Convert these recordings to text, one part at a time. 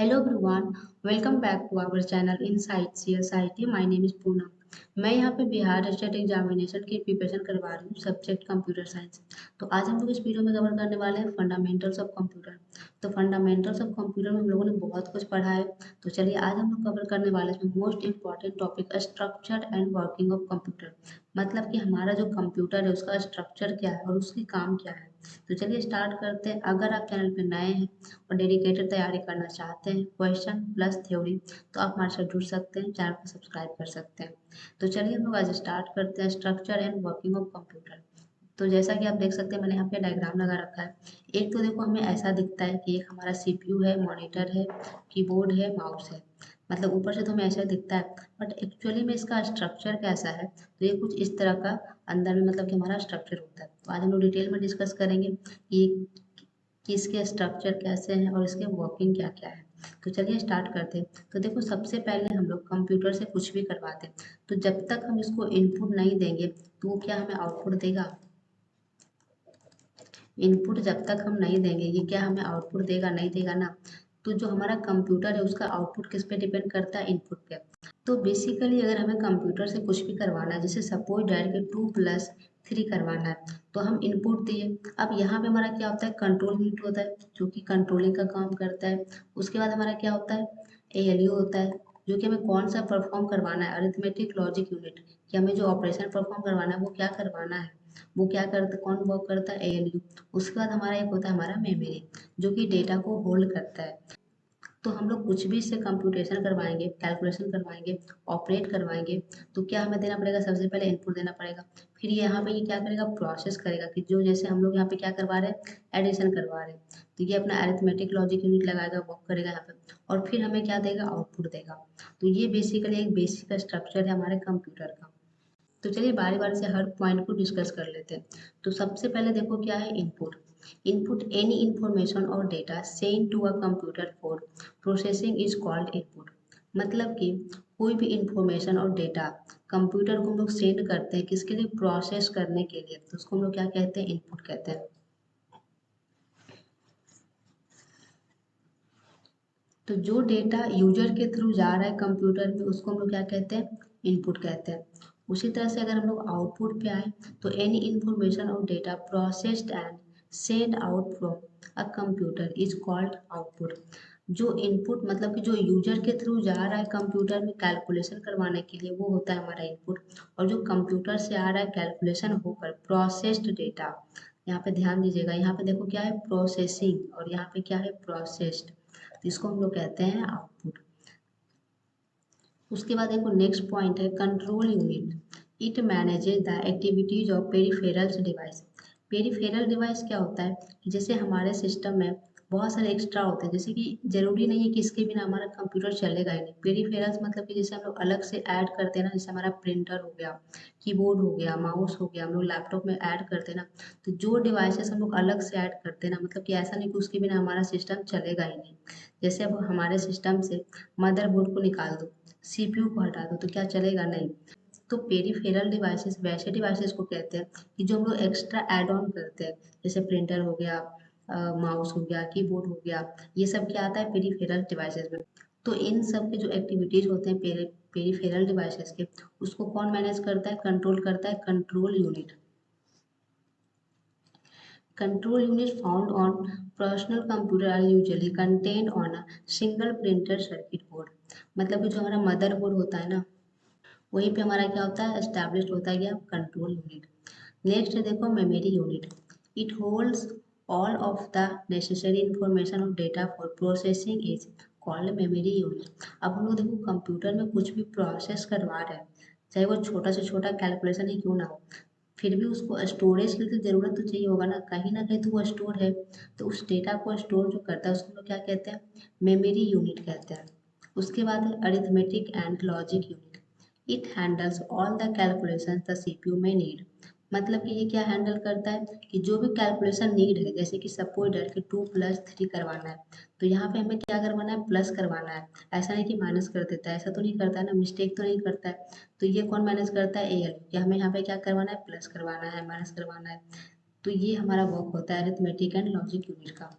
Hello everyone, welcome back to our channel Insight CSIT. My name is Poonam. मैं यहाँ पे Bihar state examination की preparation करवा रही हूँ सब्जेक्ट कंप्यूटर साइंस। तो आज हम लोग इस वीडियो में कवर करने वाले हैं फंडामेंटल्स ऑफ कंप्यूटर। तो फंडामेंटल्स ऑफ कंप्यूटर में हम लोगों ने बहुत कुछ पढ़ा है। तो चलिए आज हम लोग कवर करने वाले हैं most important topic structure and working of computer. मतलब कि हमारा जो कंप्यूटर है उसका स्ट्रक्चर क्या है और उसकी काम क्या है। तो चलिए स्टार्ट करते हैं। अगर आप चैनल पर नए हैं और डेडिकेटेड तैयारी करना चाहते हैं क्वेश्चन प्लस थ्योरी, तो आप हमारे साथ जुड़ सकते हैं, चैनल को सब्सक्राइब कर सकते हैं। तो चलिए हम लोग आज स्टार्ट करते हैं structure and working of computer. तो जैसा कि आप देख सकते हैं मैंने यहाँ पे डायग्राम लगा रखा है। एक तो देखो हमें ऐसा दिखता है कि एक हमारा सीपीयू है, मॉनिटर है, कीबोर्ड है, माउस है। मतलब ऊपर से तो हमें ऐसा दिखता है, बट एक्चुअली में इसका स्ट्रक्चर कैसा है तो ये कुछ इस तरह का अंदर में मतलब कि हमारा स्ट्रक्चर होता है। तो आज हम लोग डिटेल में डिस्कस करेंगे कि इसके स्ट्रक्चर कैसे हैं और इसके वर्किंग क्या क्या है। तो चलिए स्टार्ट करते हैं। तो देखो सबसे पहले हम लोग कंप्यूटर से कुछ भी करवाते हैं तो जब तक हम इसको इनपुट नहीं देंगे तो वो क्या हमें आउटपुट देगा। इनपुट जब तक हम नहीं देंगे ये क्या हमें आउटपुट देगा, नहीं देगा ना। तो जो हमारा कंप्यूटर है उसका आउटपुट किस पे डिपेंड करता है, इनपुट पे। तो बेसिकली अगर हमें कंप्यूटर से कुछ भी करवाना है, जैसे सपोज डायरेक्ट 2+3 करवाना है तो हम इनपुट दिए। अब यहाँ पे हमारा क्या होता है, कंट्रोल यूनिट होता है जो कि कंट्रोलिंग का काम करता है। उसके बाद हमारा क्या होता है, एएलयू होता है जो कि हमें कौन सा परफॉर्म करवाना है, अरिथमेटिक लॉजिक यूनिट, कि हमें जो ऑपरेशन परफॉर्म करवाना है वो क्या करवाना है, वो क्या करता, कौन वर्क करता है, एएलयू। उसके बाद हमारा एक होता है हमारा मेमोरी जो कि डेटा को होल्ड करता है। तो हम लोग कुछ भी इससे कंप्यूटेशन करवाएंगे, कैलकुलेशन करवाएंगे, ऑपरेट करवाएंगे तो क्या हमें देना पड़ेगा, सबसे पहले इनपुट देना पड़ेगा। फिर यहाँ पे ये क्या करेगा, प्रोसेस करेगा कि जो जैसे हम लोग यहाँ पे क्या करवा रहे हैं, एडिशन करवा रहे हैं तो ये अपना अरिथमेटिक लॉजिक यूनिट लगाएगा, वर्क करेगा यहाँ पे और फिर हमें क्या देगा, आउटपुट देगा। तो ये बेसिकली एक बेसिक स्ट्रक्चर है हमारे कंप्यूटर का। तो चलिए बारी बारी से हर पॉइंट को डिस्कस कर लेते हैं। तो सबसे पहले देखो क्या है इनपुट। इनपुट एनी इंफॉर्मेशन और data send to a computer for processing is called input. मतलब कि कोई भी इंफॉर्मेशन और डेटा कंप्यूटर को हम लोग सेंड करते हैं किसके लिए, प्रोसेस करने के लिए, तो उसको हम लोग क्या कहते हैं, इनपुट कहते हैं। तो जो डेटा यूजर के थ्रू जा रहा है कंप्यूटर में उसको हम लोग क्या कहते हैं, इनपुट कहते हैं। उसी तरह से अगर हम लोग आउटपुट पे आए तो एनी इंफॉर्मेशन और data processed and send out from a computer is called output. जो इनपुट मतलब कि जो यूजर के थ्रू जा रहा है कंप्यूटर में कैलकुलेशन करवाने के लिए वो होता है हमारा इनपुट। और जो कंप्यूटर से आ रहा है कैलकुलेशन होकर प्रोसेस्ड डेटा, यहाँ पे ध्यान दीजिएगा, यहाँ पे देखो क्या है, प्रोसेसिंग और यहाँ पे क्या है, प्रोसेस्ड, तो इसको हम लोग कहते हैं आउटपुट। उसके बाद देखो नेक्स्ट पॉइंट है control unit. It manages the activities of peripherals device. Peripheral device क्या होता है कि जैसे हमारे सिस्टम में बहुत सारे एक्स्ट्रा होते हैं, जैसे कि जरूरी नहीं है कि इसके बिना हमारा कंप्यूटर चलेगा ही नहीं। पेरिफेरल्स मतलब कि जैसे हम लोग अलग से ऐड करते हैं ना, जैसे हमारा प्रिंटर हो गया, कीबोर्ड हो गया, माउस हो गया, हम लोग लैपटॉप में ऐड करते हैं ना। तो जो डिवाइसेस हम लोग अलग से ऐड करते हैं ना, मतलब कि ऐसा नहीं कि उसके बिना हमारा सिस्टम चलेगा ही नहीं। जैसे अब हमारे सिस्टम से मदरबोर्ड को निकाल दो, सीपीयू को हटा दो तो क्या चलेगा, नहीं। तो पेरिफेरल डिवाइसेस वैसे डिवाइसेस को कहते हैं कि जो हम लोग एक्स्ट्रा ऐड ऑन करते हैं, जैसे प्रिंटर हो गया, माउस हो गया, कीबोर्ड हो गया, ये सब क्या आता है पेरिफेरल डिवाइसेस में। तो इन सब के जो एक्टिविटीज होते हैं पेरिफेरल डिवाइसेस के, उसको कौन मैनेज करता है, कंट्रोल करता है control unit. Control units found on personal computer are usually contained on a single printed circuit board। मतलब कि जो हमारा मदर बोर्ड होता है ना, वहीं पे हमारा क्या होता है, एस्टैब्लिश्ड होता है क्या, कंट्रोल यूनिट। नेक्स्ट है देखो memory unit. It holds all of the necessary information और data for processing is called memory unit. अब हम लोग देखो कंप्यूटर में कुछ भी प्रोसेस करवा रहे हैं, चाहे वो छोटा से छोटा कैलकुलेशन ही क्यों ना हो, फिर भी उसको स्टोरेज की तो ज़रूरत तो चाहिए होगा ना कहीं तो वो स्टोर है। तो उस डेटा को स्टोर जो करता है उसको हम लोग क्या कहते हैं, मेमोरी यूनिट कहते हैं। उसके बाद है arithmetic and logic unit. It handles all the calculation the CPU में नीड। मतलब कि ये क्या हैंडल करता है कि जो भी कैलकुलेशन नीड है, जैसे कि सपोज दैट कि 2+3 करवाना है तो यहाँ पे हमें क्या करवाना है, प्लस करवाना है। ऐसा नहीं कि माइनस कर देता है, ऐसा तो नहीं करता है ना, मिस्टेक तो नहीं करता है। तो ये कौन मैनेज करता है, एएलयू, कि हमें यहाँ पे क्या करवाना है, प्लस करवाना है, माइनस करवाना है। तो ये हमारा वर्क होता है अरिथमेटिक एंड लॉजिक यूनिट का।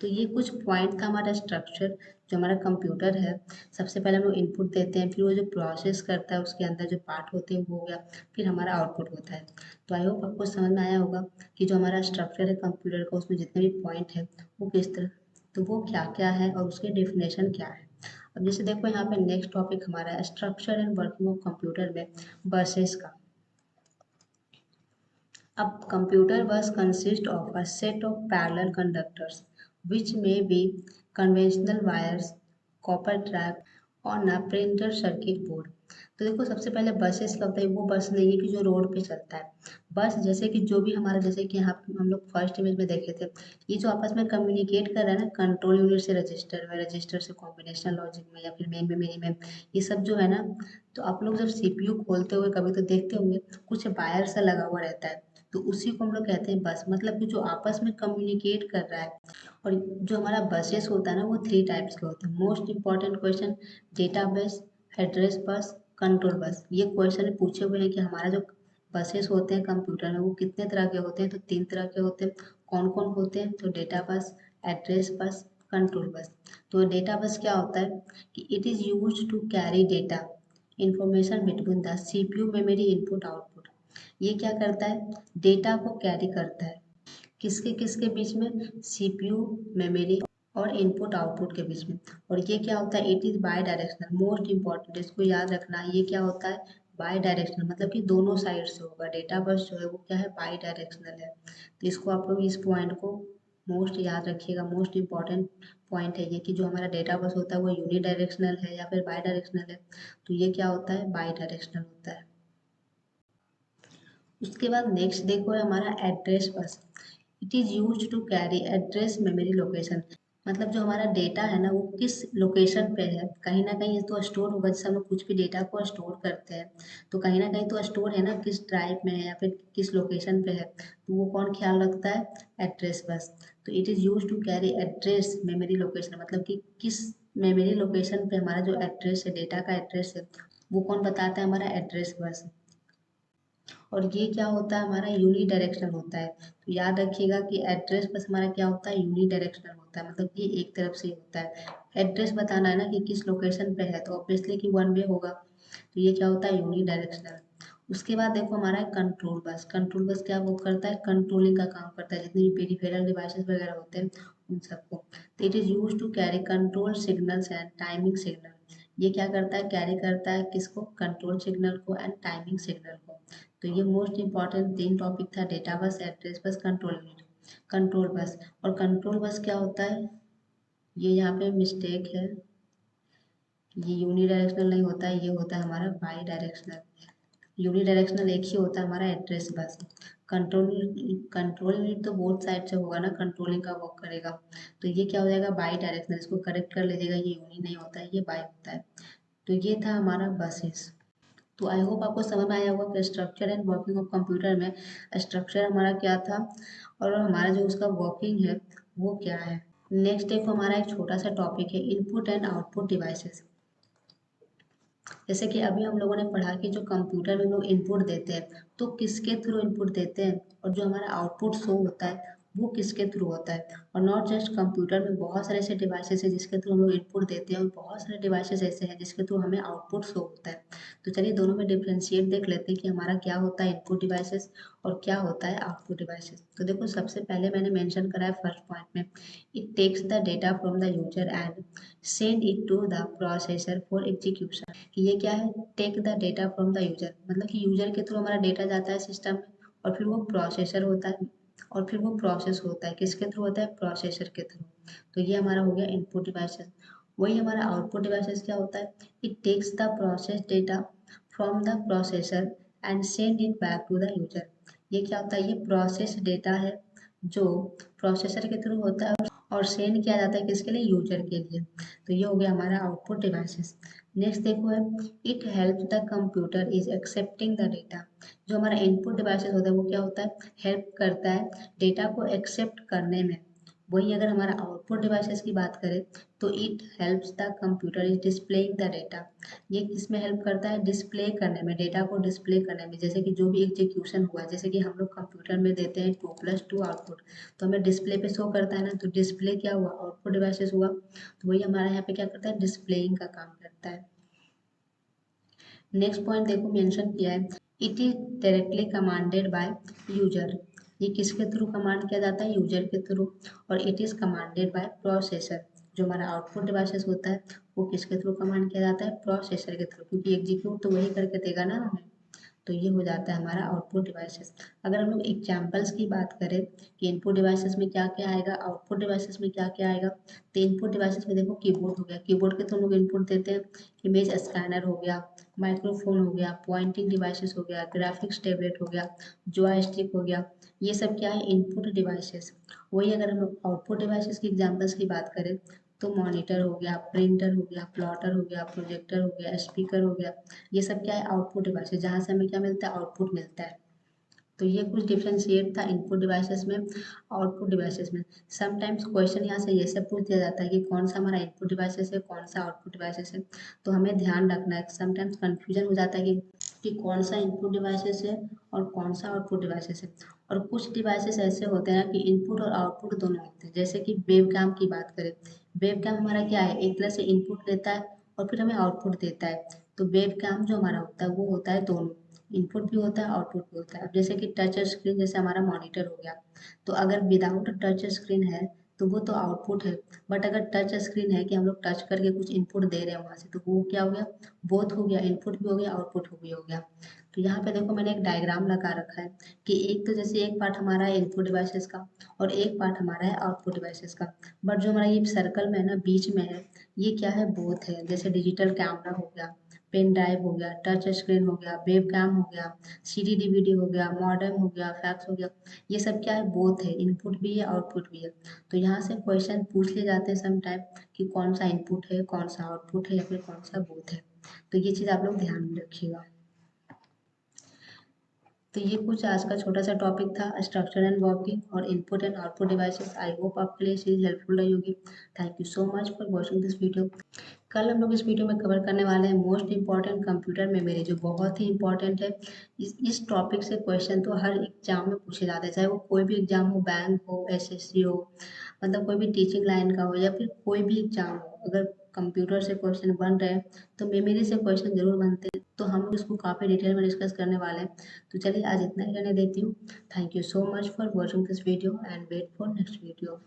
तो ये कुछ पॉइंट था हमारा स्ट्रक्चर जो हमारा कंप्यूटर है। सबसे पहले हम लोग इनपुट देते हैं, फिर वो जो प्रोसेस करता है उसके अंदर जो पार्ट होते हैं वो हो गया, फिर हमारा आउटपुट होता है। तो आई होप आपको समझ में आया होगा कि जो हमारा स्ट्रक्चर है कंप्यूटर का उसमें जितने भी पॉइंट है वो किस तरह, तो वो क्या क्या है और उसके डेफिनेशन क्या है। अब जैसे देखो यहाँ पे नेक्स्ट टॉपिक हमारा है structure and working of computer में बसेस का। A computer bus consists of a set of parallel conductors, which may be conventional wires, copper track on a printed circuit board. तो देखो सबसे पहले बसेस क्या होता है, वो बस नहीं है कि जो रोड पे चलता है। बस जैसे कि जो भी हमारा, जैसे कि यहाँ हम लोग फर्स्ट इमेज में देखे थे, ये जो आपस में कम्युनिकेट कर रहा है ना कंट्रोल यूनिट से रजिस्टर में, रजिस्टर से कॉम्बिनेशनल लॉजिक में या फिर मेन मेमोरी में, ये सब जो है ना, तो आप लोग जब सीपीयू खोलते हुए कभी तो देखते होंगे कुछ वायर सा लगा हुआ रहता है, तो उसी को हम लोग कहते हैं बस, मतलब कि जो आपस में कम्युनिकेट कर रहा है। और जो हमारा बसेस होता है ना वो थ्री टाइप्स के होते हैं। Most important question, data bus, address bus, control bus. ये क्वेश्चन पूछे हुए हैं कि हमारा जो बसेस होते हैं कंप्यूटर में वो कितने तरह के होते हैं, तो तीन तरह के होते हैं। कौन कौन होते हैं, तो data bus, address bus, control bus. तो डेटा बस क्या होता है कि it is use to carry data information between the CPU memory input output. ये क्या करता है, डेटा को कैरी करता है किसके किसके बीच में, सीपीयू मेमोरी और इनपुट आउटपुट के बीच में। और ये क्या होता है, it is by directional. Most important, इसको याद रखना, ये क्या होता है, बाय डायरेक्शनल, मतलब कि दोनों साइड से होगा। डेटा बस जो है वो क्या है, बाय डायरेक्शनल है। तो इसको आप लोग इस पॉइंट को मोस्ट याद रखिएगा। मोस्ट इंपॉर्टेंट पॉइंट है ये कि जो हमारा डेटा बस होता है वो यूनी डायरेक्शनल है या फिर बाय डायरेक्शनल है। तो ये क्या होता है, बाय डायरेक्शनल होता है। उसके बाद नेक्स्ट देखो है हमारा address bus. It is use to carry address memory location, मतलब जो हमारा डेटा है ना वो किस लोकेशन पे है, कहीं ना कहीं तो स्टोर होगा। जैसे हम लोग कुछ भी डेटा को स्टोर करते हैं तो कहीं ना कहीं तो स्टोर है ना, किस ड्राइव में है या फिर किस लोकेशन पे है, तो वो कौन ख्याल रखता है, एड्रेस बस। तो it is use to carry address memory location, मतलब कि किस मेमोरी लोकेशन पे हमारा जो एड्रेस है, डेटा का एड्रेस है, वो कौन बताता है, हमारा एड्रेस बस। और ये क्या होता है, हमारा यूनी डायरेक्शनल होता है। तो याद रखिएगा कि एड्रेस बस हमारा क्या होता है, यूनी डायरेक्शनल होता है, मतलब कि एक तरफ से ही होता है। एड्रेस बताना है ना कि किस लोकेशन पे है, तो ऑब्वियसली कि वन वे होगा। तो ये क्या होता है, यूनी डायरेक्शनल। उसके बाद देखो हमारा है कंट्रोल बस। कंट्रोल बस क्या वो करता है, कंट्रोलिंग का काम करता है, जितने भी पेरिफेरल डिवाइसेस वगैरह होते हैं उन सबको। तो it is use to carry control signals and timing signal. ये क्या करता है, कैरी करता है किसको, कंट्रोल सिग्नल को एंड टाइमिंग सिग्नल को। तो ये मोस्ट इंपॉर्टेंट तीन टॉपिक था, data bus, address bus, control unit. Control bus, और कंट्रोल बस क्या होता है, ये यहाँ पे मिस्टेक है, ये यूनी डायरेक्शनल नहीं होता है, ये होता है हमारा बाई डायरेक्शनल। यूनी डायरेक्शनल एक ही होता है हमारा address bus. Control control unit तो बोथ साइड से होगा ना, कंट्रोलिंग का वर्क करेगा। तो ये क्या हो जाएगा, बाई डायरेक्शनल। इसको करेक्ट कर लीजिएगा, ये यूनी नहीं होता है, ये बाई होता है। तो ये था हमारा बसेस। तो आई होप आपको समझ में आया होगा कि structure and working of computer में स्ट्रक्चर हमारा क्या था और हमारा जो उसका वर्किंग है वो क्या है। नेक्स्ट देखो हमारा एक छोटा सा टॉपिक है इनपुट एंड आउटपुट डिवाइसेस। जैसे कि अभी हम लोगों ने पढ़ा कि जो कंप्यूटर में लोग इनपुट देते हैं तो किसके थ्रू इनपुट देते हैं, और जो हमारा आउटपुट शो होता है वो किसके थ्रू होता है। और नॉट जस्ट कंप्यूटर में बहुत सारे ऐसे डिवाइसेस हैं जिसके थ्रू हम लोग इनपुट देते हैं, और बहुत सारे डिवाइसेस ऐसे हैं जिसके थ्रू हमें आउटपुट शो होता है। तो चलिए दोनों में डिफ्रेंशिएट देख लेते हैं कि हमारा क्या होता है इनपुट डिवाइसेस और क्या होता है आउटपुट डिवाइसेस। तो देखो सबसे पहले मैंने मेंशन करा है फर्स्ट पॉइंट में, it takes the data from the user and send it to the processor for execution. कि ये क्या है, take the data from the user, मतलब कि यूजर के थ्रू हमारा डेटा जाता है सिस्टम में, और फिर वो प्रोसेसर होता है, और फिर वो प्रोसेस होता है किसके थ्रू होता है, प्रोसेसर के थ्रू। तो ये हमारा हो गया इनपुट डिवाइसेस। वही हमारा आउटपुट डिवाइसेस क्या होता है, it takes the process data from the processor and send it back to the user. ये क्या होता है, ये प्रोसेस डेटा है जो प्रोसेसर के थ्रू होता है और सेंड किया जाता है किसके लिए, यूजर के लिए। तो ये हो गया हमारा आउटपुट डिवाइसेस। नेक्स्ट देखो है, it help the computer is accepting the data. जो हमारा इनपुट डिवाइसेस होता है वो क्या होता है, हेल्प करता है डेटा को एक्सेप्ट करने में, वही अगर हमारा आउटपुट डिवाइसेस की बात करें तो it helps the computer is displaying the data. ये किसमें हेल्प करता है? डिस्प्ले करने में, डेटा को डिस्प्ले करने में। जैसे कि जो भी एग्जीक्यूशन हुआ, जैसे कि हम लोग कंप्यूटर में देते हैं 2+2 आउटपुट, तो हमें डिस्प्ले पे शो करता है ना, तो डिस्प्ले क्या हुआ? आउटपुट डिवाइसेस हुआ। तो वही हमारा यहाँ पे क्या करता है? डिस्प्लेइंग का काम करता है। नेक्स्ट पॉइंट देखो मेंशन किया है, it is directly commanded by user. ये किसके थ्रू कमांड किया जाता है? यूजर के थ्रू। और it is commanded by processor. जो हमारा आउटपुट डिवाइसेस होता है वो किसके थ्रू कमांड किया जाता है? प्रोसेसर के थ्रू, क्योंकि एग्जीक्यूट तो वही करके देगा ना हमें। तो ये हो जाता है हमारा आउटपुट डिवाइसेस। अगर हम लोग एग्जाम्पल्स की बात करें कि इनपुट डिवाइसेस में क्या क्या आएगा, आउटपुट डिवाइसेस में क्या क्या आएगा, तो इनपुट डिवाइसेस में देखो कीबोर्ड हो गया, कीबोर्ड के थ्रू हम लोग इनपुट देते हैं। इमेज स्कैनर हो गया, माइक्रोफोन हो गया, पॉइंटिंग डिवाइसेस हो गया, ग्राफिक्स टैबलेट हो गया, जॉयस्टिक हो गया, ये सब क्या है? Input devices. वही अगर हम लोग आउटपुट डिवाइसेस की एग्जाम्पल्स की बात करें तो मॉनिटर हो गया, प्रिंटर हो गया, प्लॉटर हो गया, प्रोजेक्टर हो गया, स्पीकर हो गया, ये सब क्या है? आउटपुट डिवाइसेस, जहाँ से हमें क्या मिलता है? आउटपुट मिलता है। तो ये कुछ डिफरेंशिएट था इनपुट डिवाइसेस में, आउटपुट डिवाइसेस में। समटाइम्स क्वेश्चन यहाँ से ये सब पूछ दिया जाता है कि कौन सा हमारा इनपुट डिवाइसेस है, कौन सा आउटपुट डिवाइसेस है। तो हमें ध्यान रखना है, समटाइम्स कंफ्यूजन हो जाता है कि कौन सा इनपुट डिवाइसेस है और कौन सा आउटपुट डिवाइसेस है। और कुछ डिवाइसेस ऐसे होते हैं कि इनपुट और आउटपुट दोनों होते हैं। जैसे कि वेबकैम की बात करें, वेबकैम हमारा क्या है? एक तरह से इनपुट देता है और फिर हमें आउटपुट देता है। तो वेबकैम जो हमारा होता है वो होता है दोनों, इनपुट भी होता है आउटपुट भी होता है। अब जैसे कि टच स्क्रीन, जैसे हमारा मॉनिटर हो गया, तो अगर विदाउट टच स्क्रीन है तो वो तो आउटपुट है। बट अगर टच स्क्रीन है कि हम लोग टच करके कुछ इनपुट दे रहे हैं वहाँ से, तो वो क्या हो गया? बोथ हो गया, इनपुट भी हो गया, आउटपुट भी हो गया। तो यहाँ पे देखो मैंने एक डायग्राम लगा रखा है कि एक तो जैसे एक पार्ट हमारा है इनपुट डिवाइसेस का और एक पार्ट हमारा है आउटपुट डिवाइसेस का। बट जो हमारा ये सर्कल में है ना, बीच में है, ये क्या है? बोथ है। जैसे डिजिटल कैमरा हो गया, पेन ड्राइव हो गया, टच स्क्रीन हो गया, वेब कैम हो गया, सीडी डीवीडी हो गया, मॉडेम हो गया, फैक्स हो गया, ये सब क्या है? बोथ है, इनपुट भी है आउटपुट भी है। तो यहाँ से क्वेश्चन पूछ ले जाते हैं सम टाइम कि कौन सा इनपुट है, कौन सा आउटपुट है, या फिर कौन सा बोथ है। तो ये चीज़ आप लोग ध्यान में रखिएगा। तो ये कुछ आज का छोटा सा टॉपिक था, स्ट्रक्चर एंड वर्किंग और input and output devices. I hope आपके लिए चीज़ हेल्पफुल रही होगी। Thank you so much for watching this video. कल हम लोग इस वीडियो में कवर करने वाले हैं मोस्ट इंपॉर्टेंट कंप्यूटर मेमोरी, जो बहुत ही इंपॉर्टेंट है। इस टॉपिक से क्वेश्चन तो हर एग्जाम में पूछे जाते हैं, चाहे वो कोई भी एग्जाम हो, बैंक हो, एसएससी हो, मतलब कोई भी टीचिंग लाइन का हो, या फिर कोई भी एग्जाम हो, अगर कंप्यूटर से क्वेश्चन बन रहे हैं तो मेमोरी से क्वेश्चन जरूर बनते हैं। तो हम लोग इसको काफ़ी डिटेल में डिस्कस करने वाले हैं। तो चलिए आज इतना ही करने देती हूँ। Thank you so much for watching this video and wait for next video.